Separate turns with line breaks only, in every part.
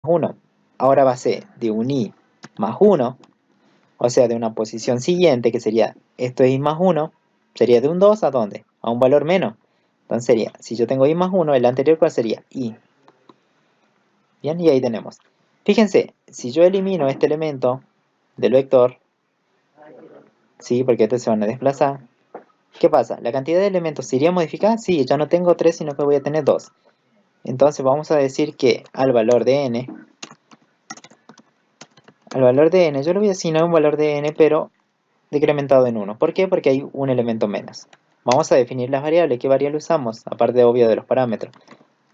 1. Ahora va a ser de un i más 1, o sea, de una posición siguiente, que sería esto es i más 1, sería de un 2 a dónde? A un valor menos. Entonces sería, si yo tengo i más 1, el anterior, ¿cuál sería? I. Bien, y ahí tenemos. Fíjense, si yo elimino este elemento del vector, ¿sí? Porque estos se van a desplazar. ¿Qué pasa? ¿La cantidad de elementos se iría modificada? Sí, ya no tengo 3, sino que voy a tener 2. Entonces vamos a decir que al valor de n, yo le voy a asignar un valor de n, pero decrementado en 1. ¿Por qué? Porque hay un elemento menos. Vamos a definir las variables. ¿Qué variable usamos? Aparte, obvio, de los parámetros.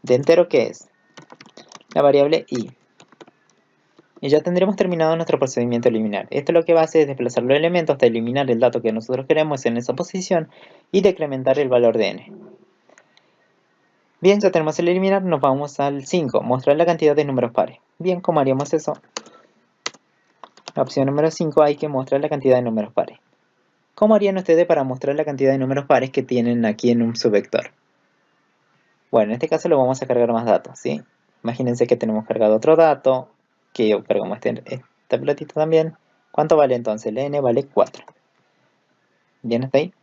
¿De entero qué es? La variable i. Y ya tendremos terminado nuestro procedimiento eliminar. Esto lo que va a hacer es desplazar los elementos hasta eliminar el dato que nosotros queremos en esa posición y decrementar el valor de n. Bien, ya tenemos el eliminar, nos vamos al 5, mostrar la cantidad de números pares. Bien, ¿cómo haríamos eso? La opción número 5 hay que mostrar la cantidad de números pares. ¿Cómo harían ustedes para mostrar la cantidad de números pares que tienen aquí en un subvector? Bueno, en este caso lo vamos a cargar más datos, ¿sí? Imagínense que tenemos cargado otro dato, que yo cargamos esta pelotita también. ¿Cuánto vale entonces? El n vale 4. ¿Bien hasta ahí?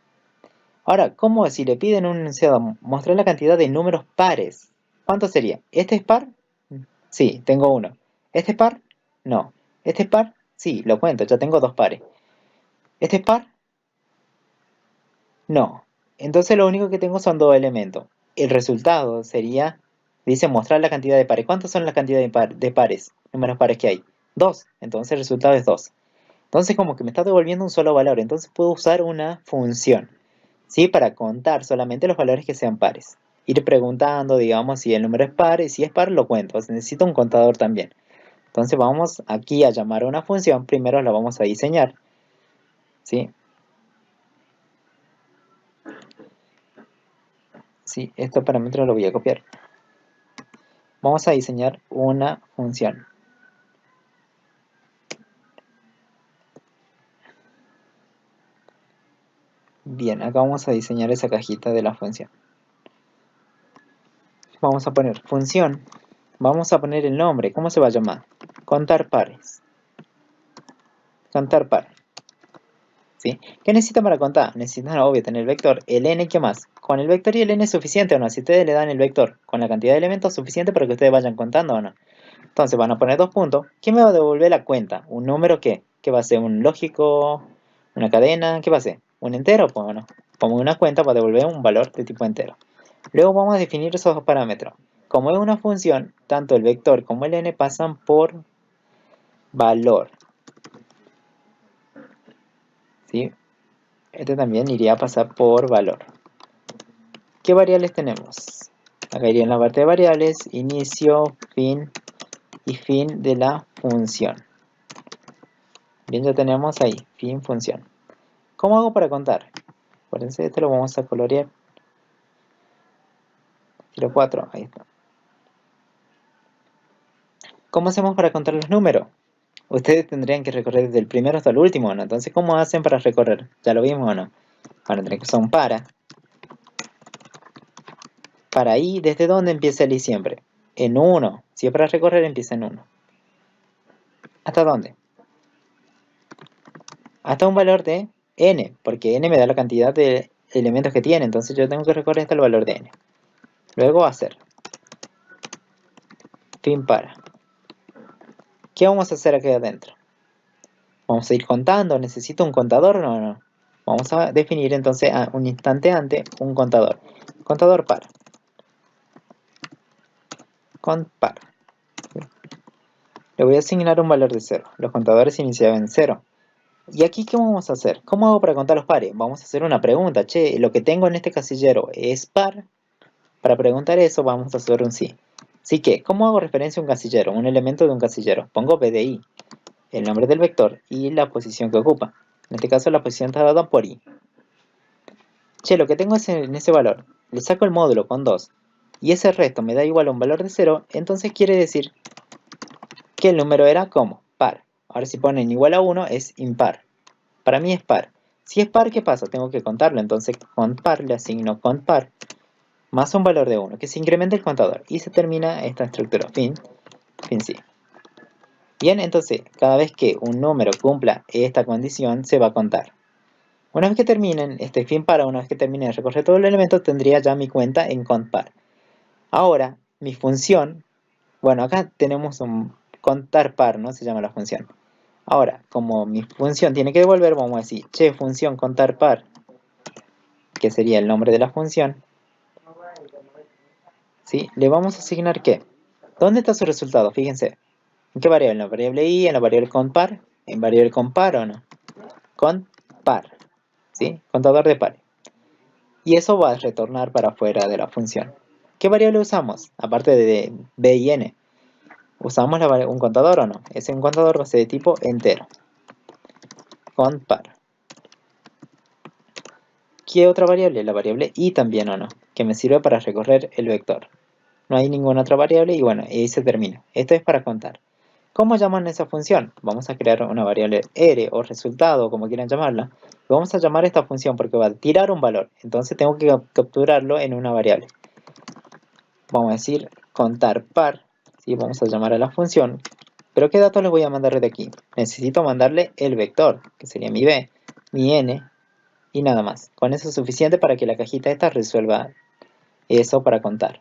Ahora, ¿cómo si le piden un enunciado mostrar la cantidad de números pares? ¿Cuánto sería? ¿Este es par? Sí, tengo uno. ¿Este es par? No. ¿Este es par? Sí, lo cuento, ya tengo 2 pares. ¿Este es par? No. Entonces lo único que tengo son 2 elementos. El resultado sería, dice mostrar la cantidad de pares. ¿Cuántos son la cantidad de pares? Números pares que hay. 2. Entonces el resultado es 2. Entonces como que me está devolviendo un solo valor. Entonces puedo usar una función, ¿sí? Para contar solamente los valores que sean pares. Ir preguntando, digamos, si el número es par, y si es par lo cuento. Necesito un contador también. Entonces vamos aquí a llamar a una función. Primero la vamos a diseñar, ¿sí? Sí, estos parámetros los voy a copiar. Vamos a diseñar una función. Bien, acá vamos a diseñar esa cajita de la función. Vamos a poner función. Vamos a poner el nombre. ¿Cómo se va a llamar? Contar pares. Contar pares. ¿Sí? ¿Qué necesita para contar? Necesitan, obvio, tener el vector, el n, ¿qué más? Con el vector y el n es suficiente o no. Si ustedes le dan el vector con la cantidad de elementos, suficiente para que ustedes vayan contando o no. Entonces van a poner 2 puntos. ¿Qué me va a devolver la cuenta? ¿Un número qué? ¿Qué va a ser? ¿Un lógico? ¿Una cadena? ¿Qué va a ser? ¿Un entero? Pues bueno, como una cuenta va a devolver un valor de tipo entero. Luego vamos a definir esos dos parámetros. Como es una función, tanto el vector como el n pasan por valor. ¿Sí? Este también iría a pasar por valor. ¿Qué variables tenemos? Acá iría en la parte de variables, inicio, fin y fin de la función. Bien, ya tenemos ahí, fin, función. ¿Cómo hago para contar? Acuérdense, esto lo vamos a colorear. Quiero 4, ahí está. ¿Cómo hacemos para contar los números? Ustedes tendrían que recorrer desde el primero hasta el último, ¿no? Entonces, ¿cómo hacen para recorrer? ¿Ya lo vimos o no? Van a tener que usar un para. Para i, ¿desde dónde empieza el i siempre? En 1. Si es para recorrer, empieza en 1. ¿Hasta dónde? Hasta un valor de n, porque n me da la cantidad de elementos que tiene, entonces yo tengo que recorrer hasta el valor de n. Luego hacer fin para. ¿Qué vamos a hacer aquí adentro? Vamos a ir contando. ¿Necesito un contador? No. Vamos a definir entonces a un instante antes un contador. Contador para. Cont para. Le voy a asignar un valor de 0. Los contadores iniciaban en 0. ¿Y aquí qué vamos a hacer? ¿Cómo hago para contar los pares? Vamos a hacer una pregunta. Che, ¿lo que tengo en este casillero es par? Para preguntar eso vamos a hacer un sí. ¿Sí qué? ¿Cómo hago referencia a un casillero? Un elemento de un casillero. Pongo BDI, el nombre del vector y la posición que ocupa. En este caso la posición está dada por i. Che, lo que tengo es en ese valor. Le saco el módulo con 2 y ese resto me da igual a un valor de 0, entonces quiere decir que el número era como par. Ahora si ponen igual a 1 es impar. Para mí es par. Si es par, ¿qué pasa? Tengo que contarlo, entonces con par le asigno con par más un valor de 1, que se incrementa el contador y se termina esta estructura. Fin, fin sí. Bien, entonces cada vez que un número cumpla esta condición se va a contar. Una vez que terminen este fin para, una vez que termine de recorrer todo el elemento, tendría ya mi cuenta en contPar. Ahora, mi función, bueno, acá tenemos un contar par, ¿no? Se llama la función. Ahora, como mi función tiene que devolver, vamos a decir, che, función contar par, que sería el nombre de la función. ¿Sí? Le vamos a asignar ¿qué? ¿Dónde está su resultado? Fíjense. ¿En qué variable? ¿En la variable i? ¿En la variable compar? ¿En variable compar o no? Compar. ¿Sí? Contador de pares. Y eso va a retornar para afuera de la función. ¿Qué variable usamos? Aparte de b y n. ¿Usamos un contador o no? Ese un contador va a ser de tipo entero. Compar. ¿Qué otra variable? La variable i también o no, que me sirve para recorrer el vector. No hay ninguna otra variable y bueno, ahí se termina. Esto es para contar. ¿Cómo llaman esa función? Vamos a crear una variable r o resultado, como quieran llamarla. Vamos a llamar esta función porque va a tirar un valor. Entonces tengo que capturarlo en una variable. Vamos a decir contar par. ¿Sí? Vamos a llamar a la función. ¿Pero qué datos les voy a mandar de aquí? Necesito mandarle el vector, que sería mi b, mi n y nada más. Con eso es suficiente para que la cajita esta resuelva eso para contar.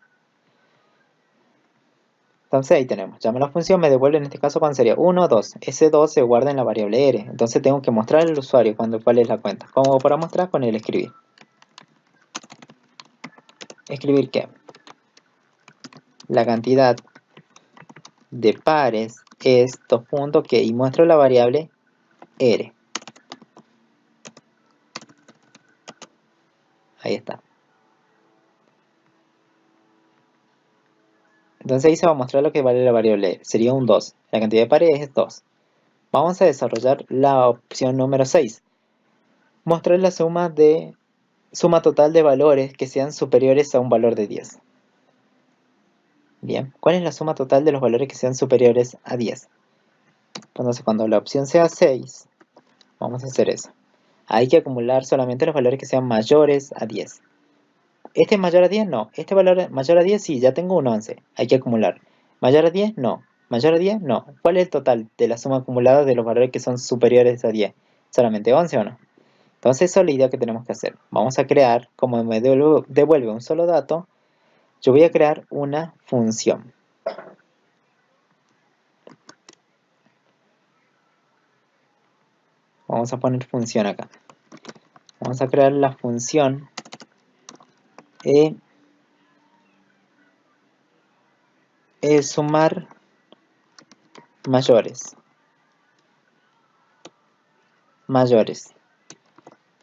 Entonces ahí tenemos, llamo a la función, me devuelve en este caso cuando sería 1, 2. Ese 2 se guarda en la variable r. Entonces tengo que mostrar al usuario cuál es la cuenta. ¿Cómo para mostrar? Con el escribir. ¿Escribir qué? La cantidad de pares es dos puntos que y muestro la variable r. Ahí está. Entonces ahí se va a mostrar lo que vale la variable r. Sería un 2. La cantidad de pares es 2. Vamos a desarrollar la opción número 6. Mostrar la suma total de valores que sean superiores a un valor de 10. Bien, ¿cuál es la suma total de los valores que sean superiores a 10? Entonces cuando la opción sea 6, vamos a hacer eso. Hay que acumular solamente los valores que sean mayores a 10. ¿Este es mayor a 10? No. ¿Este valor es mayor a 10? Sí, ya tengo un 11. Hay que acumular. ¿Mayor a 10? No. ¿Mayor a 10? No. ¿Cuál es el total de la suma acumulada de los valores que son superiores a 10? ¿Solamente 11 o no? Entonces eso es la idea que tenemos que hacer. Vamos a crear, como me devuelve un solo dato, yo voy a crear una función. Vamos a poner función acá. Vamos a crear la función sumar mayores.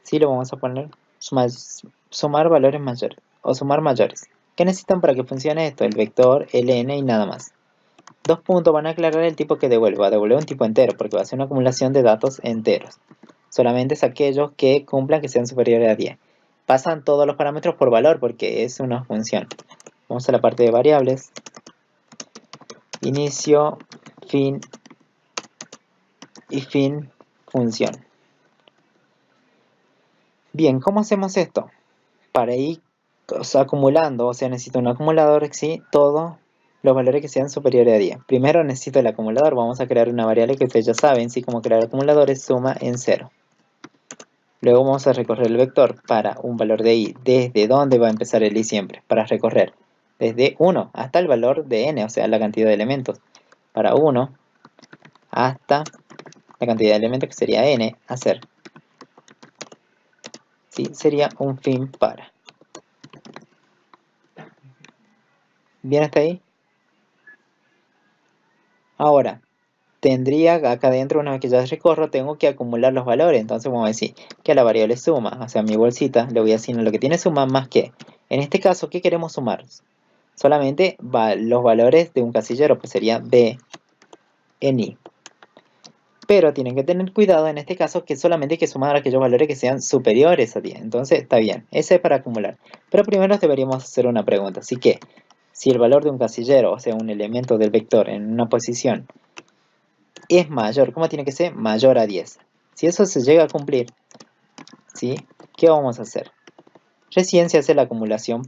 Sí, lo vamos a poner sumar valores mayores o sumar mayores. ¿Qué necesitan para que funcione esto? El vector, ln y nada más. Dos puntos van a aclarar el tipo que devuelve. Va a devolver un tipo entero porque va a ser una acumulación de datos enteros. Solamente es aquellos que cumplan que sean superiores a 10. Pasan todos los parámetros por valor porque es una función. Vamos a la parte de variables. Inicio, fin y fin función. Bien, ¿cómo hacemos esto? Para ir acumulando, o sea, necesito un acumulador, ¿sí? Todos los valores que sean superiores a 10. Primero necesito el acumulador, vamos a crear una variable que ustedes ya saben, ¿sí? Como crear acumuladores, suma en 0. Luego vamos a recorrer el vector para un valor de i. ¿Desde dónde va a empezar el i siempre? Para recorrer. Desde 1 hasta el valor de n, o sea, la cantidad de elementos. Para 1 hasta la cantidad de elementos que sería n, hacer. ¿Sí? Sería un fin para. ¿Bien hasta ahí? Ahora, tendría acá adentro, una vez que ya recorro, tengo que acumular los valores. Entonces vamos a decir que a la variable suma, o sea, a mi bolsita, le voy a asignar lo que tiene suma más que. En este caso, ¿qué queremos sumar? Solamente los valores de un casillero, pues sería b en i. Pero tienen que tener cuidado en este caso que solamente hay que sumar aquellos valores que sean superiores a 10. Entonces está bien, ese es para acumular. Pero primero deberíamos hacer una pregunta. Así que, si el valor de un casillero, o sea, un elemento del vector en una posición, es mayor, ¿cómo tiene que ser? Mayor a 10. Si eso se llega a cumplir, ¿sí? ¿Qué vamos a hacer? Recién se hace la acumulación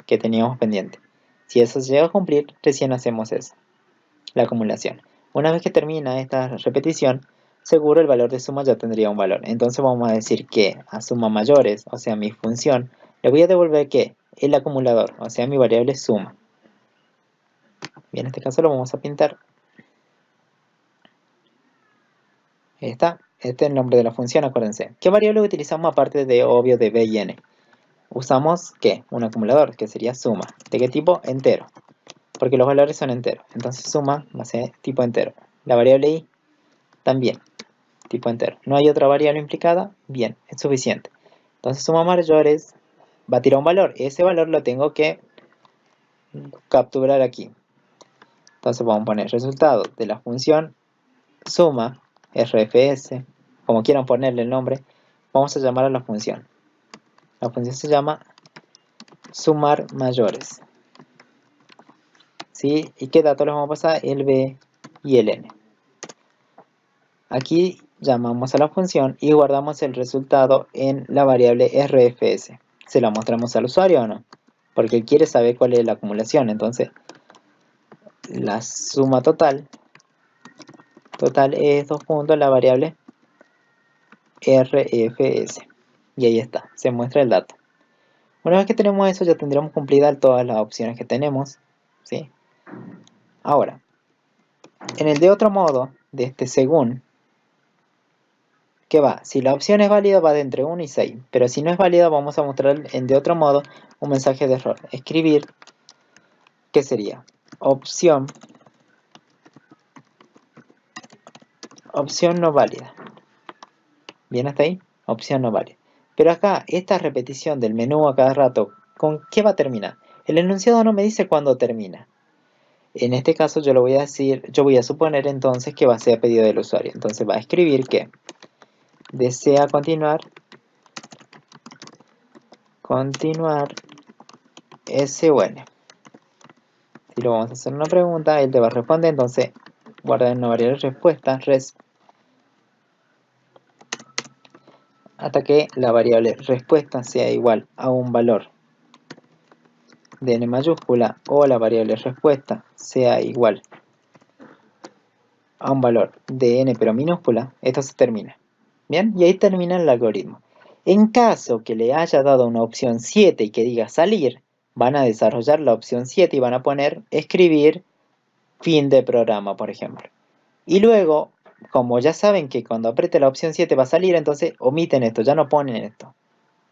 que teníamos pendiente. Si eso se llega a cumplir, recién hacemos eso, la acumulación. Una vez que termina esta repetición, seguro el valor de suma ya tendría un valor. Entonces vamos a decir que a suma mayores, o sea mi función, le voy a devolver que el acumulador, o sea mi variable suma. Bien, en este caso lo vamos a pintar. Ahí está. Este es el nombre de la función, acuérdense. ¿Qué variable utilizamos aparte de obvio de b y n? Usamos, ¿qué? Un acumulador, que sería suma. ¿De qué tipo? Entero. Porque los valores son enteros. Entonces suma va a ser tipo entero. La variable i también, tipo entero. ¿No hay otra variable implicada? Bien, es suficiente. Entonces suma mayores va a tirar un valor. Ese valor lo tengo que capturar aquí. Entonces vamos a poner resultado de la función suma rfs, como quieran ponerle el nombre. Vamos a llamar a la función. La función se llama sumar mayores. ¿Sí? ¿Y qué datos les vamos a pasar? El b y el n. Aquí llamamos a la función y guardamos el resultado en la variable rfs. ¿Se la mostramos al usuario o no? Porque él quiere saber cuál es la acumulación. Entonces, la suma total es 2 puntos la variable rfs. Y ahí está, se muestra el dato. Una vez que tenemos eso, ya tendremos cumplidas todas las opciones que tenemos, ¿sí? Ahora, en el de otro modo, de este según, ¿qué va? Si la opción es válida, va de entre 1 y 6. Pero si no es válida, vamos a mostrar en de otro modo un mensaje de error. Escribir, ¿qué sería? Opción no válida. ¿Bien hasta ahí? Opción no válida. Pero acá, esta repetición del menú a cada rato, ¿con qué va a terminar? El enunciado no me dice cuándo termina. En este caso yo lo voy a decir, yo voy a suponer entonces que va a ser a pedido del usuario. Entonces va a escribir que desea continuar SUN. Si lo vamos a hacer una pregunta, él te va a responder, entonces guarda en una variable de respuesta, res, hasta que la variable respuesta sea igual a un valor de n mayúscula o la variable respuesta sea igual a un valor de n pero minúscula, esto se termina. Bien, y ahí termina el algoritmo. En caso que le haya dado una opción 7 y que diga salir, van a desarrollar la opción 7 y van a poner escribir fin de programa, por ejemplo. Y luego, como ya saben que cuando apriete la opción 7 va a salir, entonces omiten esto, ya no ponen esto.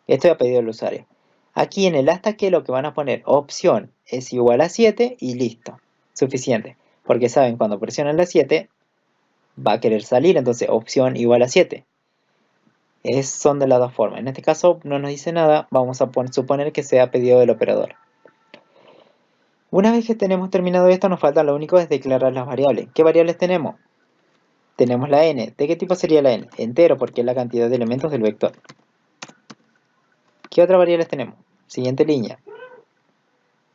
Esto ya ha pedido el usuario. Aquí en el hasta que lo que van a poner opción es igual a 7 y listo. Suficiente. Porque saben cuando presionan la 7 va a querer salir, entonces opción igual a 7. Son de las dos formas. En este caso no nos dice nada, vamos a suponer que sea pedido del operador. Una vez que tenemos terminado esto, nos falta lo único es declarar las variables. ¿Qué variables tenemos? Tenemos la n. ¿De qué tipo sería la n? Entero, porque es la cantidad de elementos del vector. ¿Qué otras variables tenemos? Siguiente línea.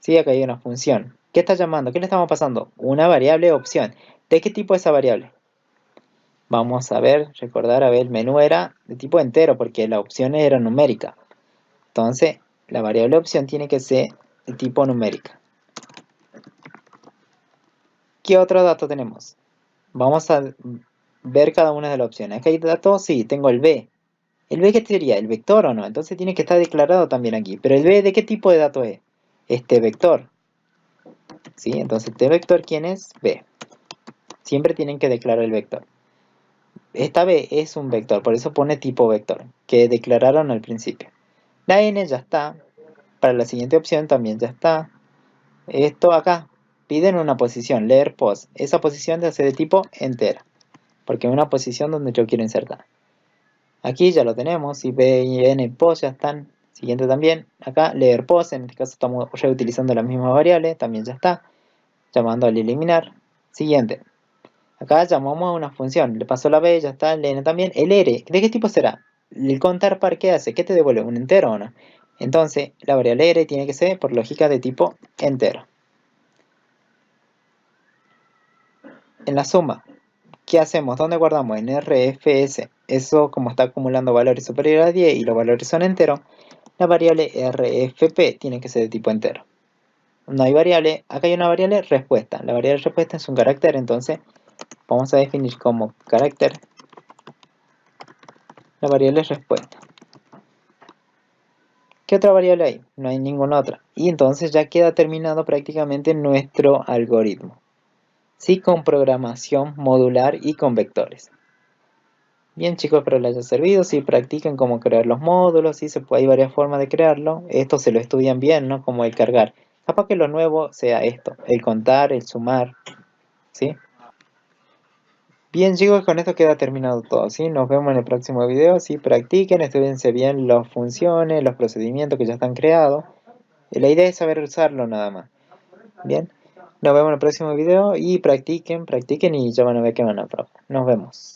Sí, acá hay una función. ¿Qué está llamando? ¿Qué le estamos pasando? Una variable opción. ¿De qué tipo es esa variable? Vamos a ver, recordar, a ver, el menú era de tipo entero, porque la opción era numérica. Entonces, la variable opción tiene que ser de tipo numérica. ¿Qué otro dato tenemos? Vamos a ver cada una de las opciones. ¿Acá hay datos? Sí, tengo el b. ¿El b qué sería? ¿El vector o no? Entonces tiene que estar declarado también aquí. Pero el b, ¿de qué tipo de dato es? Este vector. ¿Sí? Entonces, este vector, ¿quién es? B. Siempre tienen que declarar el vector. Esta b es un vector, por eso pone tipo vector, que declararon al principio. La n ya está. Para la siguiente opción también ya está. Esto acá, piden una posición, leer post. Esa posición debe ser de tipo entera, porque es una posición donde yo quiero insertar. Aquí ya lo tenemos, y b y n post ya están. Siguiente también, acá leer post, en este caso estamos reutilizando la misma variable, también ya está. Llamando al eliminar. Siguiente. Acá llamamos a una función, le pasó la b, ya está, el n también. El r, ¿de qué tipo será? El contar par, ¿qué hace? ¿Qué te devuelve? ¿Un entero o no? Entonces, la variable r tiene que ser, por lógica, de tipo entero. En la suma, ¿qué hacemos? ¿Dónde guardamos? En RFS. Eso, como está acumulando valores superiores a 10 y los valores son enteros, la variable RFP tiene que ser de tipo entero. No hay variable, acá hay una variable respuesta. La variable respuesta es un carácter, entonces Vamos a definir como carácter la variable respuesta. ¿Qué otra variable hay? No hay ninguna otra. Y entonces ya queda terminado prácticamente nuestro algoritmo. Sí, con programación modular y con vectores. Bien chicos, espero les haya servido. Si practican cómo crear los módulos, sí, hay varias formas de crearlo. Esto se lo estudian bien, ¿no? Como el cargar. Capaz que lo nuevo sea esto, el contar, el sumar, ¿sí? Bien chicos, con esto queda terminado todo, ¿sí? Nos vemos en el próximo video. Sí, practiquen, estudiense bien las funciones, los procedimientos que ya están creados. La idea es saber usarlo nada más. Bien, nos vemos en el próximo video y practiquen y ya van a ver que van a probar. Nos vemos.